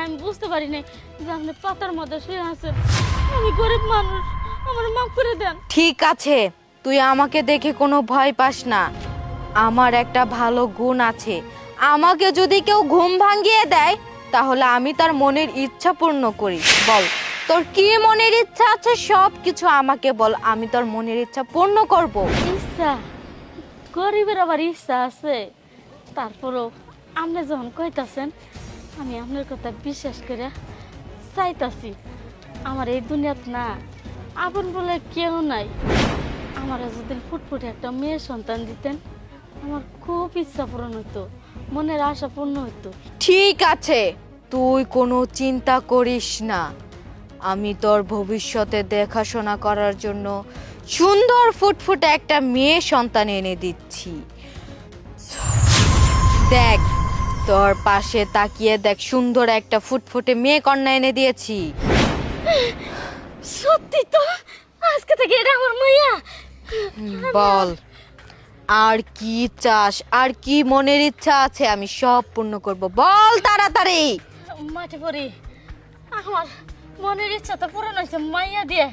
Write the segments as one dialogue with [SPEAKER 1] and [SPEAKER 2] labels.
[SPEAKER 1] আমি বুঝতে পারি নাই যে আপনি পাতার মধ্যে শুয়ে আছেন। আমি গরিব মানুষ, আমার মাফ করে দেন।
[SPEAKER 2] ঠিক আছে, তুই আমাকে দেখে কোনো ভয় পাস না। আমার একটা ভালো গুণ আছে, আমাকে যদি কেউ ঘুম ভাঙিয়ে দেয় তাহলে আমি তার মনের ইচ্ছা পূর্ণ করি। বল, তোর কি মনের ইচ্ছা আছে সব কিছু আমাকে বল, আমি তোর মনের ইচ্ছা পূর্ণ করব।
[SPEAKER 1] ইচ্ছা, গরিবের আবার ইচ্ছা আছে। তারপরও আপনি যখন কইতাছেন আমি আপনার কথা বিশ্বাস করে চাইতাছি। আমার এই দুনিয়াত না আপন বলে কেউ নাই। আমার যদি ফুটফুটে একটা মেয়ের সন্তান দিতেন আমার খুব ইচ্ছা পূরণ হতো, মনের আশা পূর্ণ হতো।
[SPEAKER 2] ঠিক আছে, তুই কোনো চিন্তা করিস না, আমি তোর ভবিষ্যতে দেখাশোনা করার জন্য সুন্দর ফুটফুটে একটা মেয়ে সন্তান এনে দিচ্ছি। দেখ, তোর পাশে তাকিয়ে দেখ, সুন্দর একটা ফুটফুটে মেয়ে কন্যা এনে দিয়েছি।
[SPEAKER 1] সত্যি তো, আজকে থেকে এটা আমার মাইয়া।
[SPEAKER 2] বল, আর কি চাস, আর কি মনের ইচ্ছা আছে, আমি সব পূর্ণ করব, বল তাড়াতাড়ি।
[SPEAKER 1] মাঠে পড়ি, আমার মনের ইচ্ছা তো পূরণ হয়েছে মাইয়া দিয়ে,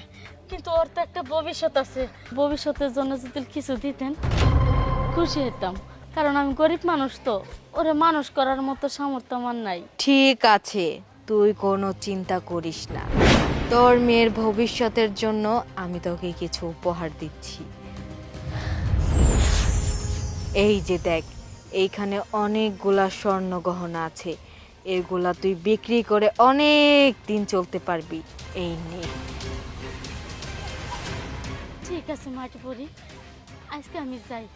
[SPEAKER 1] কিন্তু ওর তো একটা ভবিষ্যৎ আছে। ভবিষ্যতের জন্য যদি কিছু দিতেন খুশি হতাম, কারণ আমি গরিব মানুষ তো, ওরে মানুষ করার মতো সামর্থ্য আমার নাই।
[SPEAKER 2] ঠিক আছে, তুই কোনো চিন্তা করিস না, তোর মেয়ের ভবিষ্যতের জন্য আমি তোকে কিছু উপহার দিচ্ছি। এই যে দেখ, এইখানে অনেকগুলা স্বর্ণ গহনা আছে, এগুলা তুই বিক্রি করে অনেক দিন চলতে পারবি। এই নে।
[SPEAKER 1] ঠিক আছে মাটি পড়ি, আজকে আমি যাই,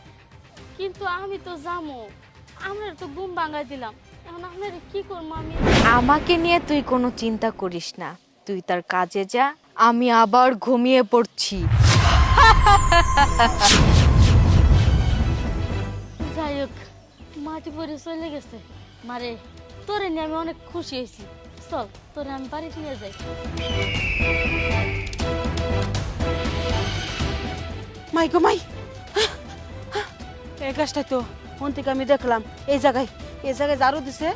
[SPEAKER 1] কিন্তু আমি তো যাবো, আপনার তো ঘুম ভাঙাই দিলাম, এখন আপনার কি করবো আমি?
[SPEAKER 2] আমাকে নিয়ে তুই কোনো চিন্তা করিস না, তুই তার কাজে যা, আমি আবার ঘুমিয়ে পড়ছি।
[SPEAKER 1] যাই হোক, মাটি পড়ে চলে গেছে। মারে, তোরে নিয়ে আমি অনেক খুশি হয়েছি। চল, তোরে আমি বাড়িতে নিয়ে যাই।
[SPEAKER 3] মাই গো মাই, এই গাছটাই তো মন থেকে আমি দেখলাম এই জায়গায় ঝাড়ু দিছে,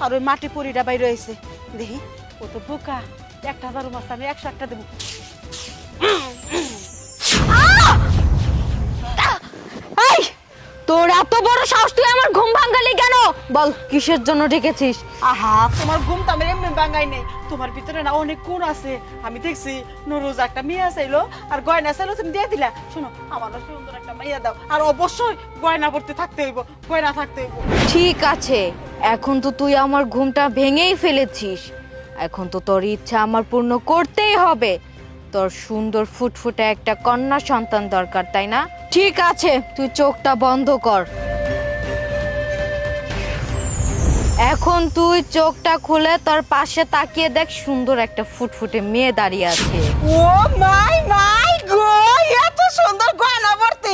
[SPEAKER 3] আর ওই মাটি পরিটা বাইরে হয়েছে। দেখি, ও তো বোকা, একটা ঝাড়ু মারছে, আমি 101টা দেবো।
[SPEAKER 2] এই, তোর এত বড় সাহস, তুই আমার ঘুম ভাঙালি কেন? বল, কিসের জন্য ডেকেছিস?
[SPEAKER 3] আহা, তোমার ঘুম তো আমার এমনি ভাঙাই নেই, তোমার ভিতরে না অনেক গুণ আছে। আমি দেখছি নুরুজ একটা মেয়ে চাইলো আর গয়না চাইলো, তুমি দিয়ে দিলা। শোনো, আমারও সুন্দর একটা মাইয়া দাও, আর অবশ্যই গয়না পড়তে থাকতে হইব, গয়না থাকতে হইব।
[SPEAKER 2] ঠিক আছে, এখন তো তুই আমার ঘুমটা ভেঙেই ফেলেছিস, এখন তো তোর ইচ্ছা আমার পূর্ণ করতেই হবে। তোর সুন্দর ফুটফুটে একটা কন্যা সন্তান দরকার, তাই না? ঠিক আছে, তুই চোখটা বন্ধ কর। এখন তুই চোখটা খুলে তোর পাশে তাকিয়ে দেখ, সুন্দর একটা ফুটফুটে মেয়ে দাঁড়িয়ে আছে।
[SPEAKER 3] ও মাই মাই গো, এত সুন্দর গয়না পড়তে,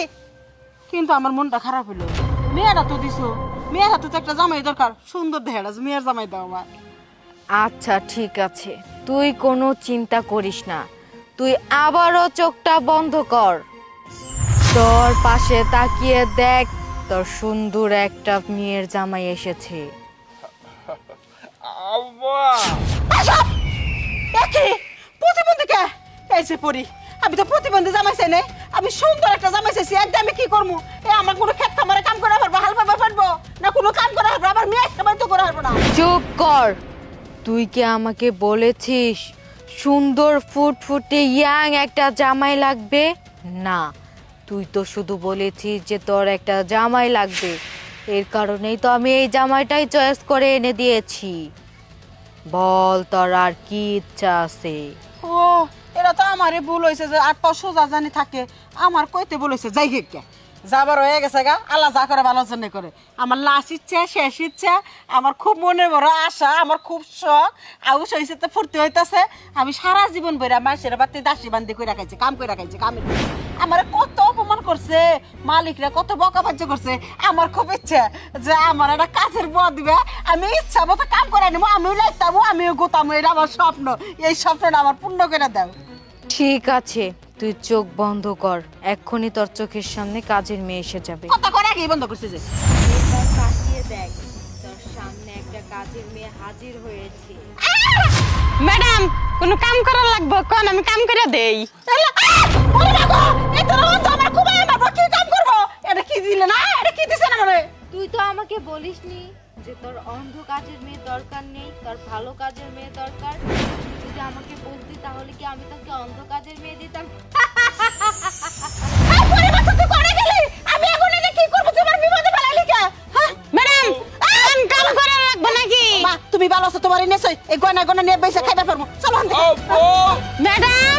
[SPEAKER 3] কিন্তু আমার মনটা খারাপ হলো। মেয়েরা তো দিছো, মেয়ের হাতে তো একটা জামাই দরকার, সুন্দর দেহের আছে, মেয়ের জামাই দাও আমার।
[SPEAKER 2] আচ্ছা ঠিক আছে, তুই কোনো চিন্তা করিস না, তুই আবারও চোখটা বন্ধ কর। তোর পাশে তাকিয়ে দেখ, তোর সুন্দর একটা মেয়ের জামাই এসেছে।
[SPEAKER 3] প্রতিবন্ধী কে? এই যে পড়ি, আমি তো প্রতিবন্ধী জামাই চাই নাই, আমি সুন্দর একটা জামাই চাইছি। একদম আমি কি করবো? আমার কোনো ক্ষেত খামারে কাম করা পারবো, হাল পাবা পারবো না, কোনো কাম করা পারবো, আবার মেয়ে সেবাই তো করা পারবো না।
[SPEAKER 2] চুপ কর, তুই কি আমাকে বলেছিস সুন্দর ফুটফুটে ইয়াং একটা জামাই লাগবে? না, তুই তো শুধু বলেছিস যে তোর একটা জামাই লাগবে, এর কারণেই তো আমি এই জামাইটাই চয়েস করে এনে দিয়েছি। বল, তোর আর কি ইচ্ছা আছে?
[SPEAKER 3] ও, এরা তো আমারে ভুল হয়েছে যে 8 পাঁচ সোজা জানি থাকে, আমার কইতে ভুল হয়েছে। যাই গে, যাবার হয়ে গেছে গা, আল্লাহ যা করে ভালো জন্য করে। আমার লাস্ট ইচ্ছা, শেষ ইচ্ছা, আমার খুব মনে বড় আশা, আমার খুব শখ, আউস হয়েছে তো ফুর্তি হইতেছে। আমি সারা জীবন বইরা মাসের বাড়িতে দাসী বান্দি করে রাখাইছি, কাম করে রাখাইছি, কামের আমার কত অপমান করছে, মালিকরা কত বকাবাজ্য করছে। আমার খুব ইচ্ছে যে আমার একটা কাজের বউ দিবে, আমি ইচ্ছা মতো কাম করে নেবো, আমিও লাগতাম, আমিও গোতামো, এটা আমার স্বপ্ন। এই স্বপ্নটা আমার পূর্ণ করে দাও।
[SPEAKER 2] ঠিক আছে, তুই চোখ বন্ধ কর, এক্ষুনি তোর চোখের সামনে কাজের মেয়ে এসে যাবে।
[SPEAKER 3] কথা করে আগেই বন্ধ করছে যে।
[SPEAKER 2] তাকিয়ে দেখ, তোর সামনে একটা কাজের মেয়ে হাজির হয়েছে।
[SPEAKER 4] ম্যাডাম কোনো কাম করা লাগবে কোন আমি কাম করে দেই।
[SPEAKER 3] এটা কি দিলে না, এটা কি দিছে না মানে?
[SPEAKER 2] তুই তো আমাকে বলিসনি যে তোর অন্ধ কাজের মেয়ে দরকার নেই, তোর ভালো কাজের মেয়ে দরকার। তুই যদি আমাকে বলতি তাহলে কি আমি তোকে অন্ধ কাজের মেয়ে দিতাম?
[SPEAKER 3] আমি এখন এটা কি করব? তোমার বিপদে ফেলাইলি কে?
[SPEAKER 4] ম্যাডাম কাম করা লাগবে নাকি?
[SPEAKER 3] মা তুমি ভালো আছো? তোমার এনেছো এই গয়না গয়না নিয়ে বেঁচে খাইবার পারবো। চলো
[SPEAKER 4] ম্যাডাম